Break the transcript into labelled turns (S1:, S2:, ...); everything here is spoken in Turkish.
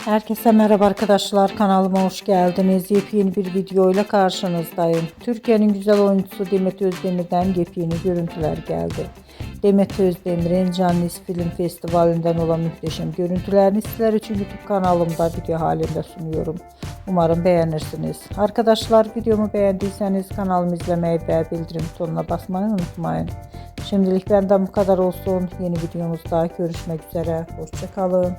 S1: Herkese merhaba arkadaşlar, kanalıma hoş geldiniz. Yepyeni bir video ile karşınızdayım. Türkiye'nin güzel oyuncusu Demet Özdemir'den yepyeni görüntüler geldi. Demet Özdemir'in Cannes Film Festivali'nden olan muhteşem görüntülerini sizler için YouTube kanalımda video halinde sunuyorum. Umarım beğenirsiniz. Arkadaşlar, videomu beğendiyseniz kanalımı izlemeyi ve bildirim butonuna basmayı unutmayın. Şimdilik benden bu kadar olsun. Yeni videomuzda görüşmek üzere. Hoşça kalın.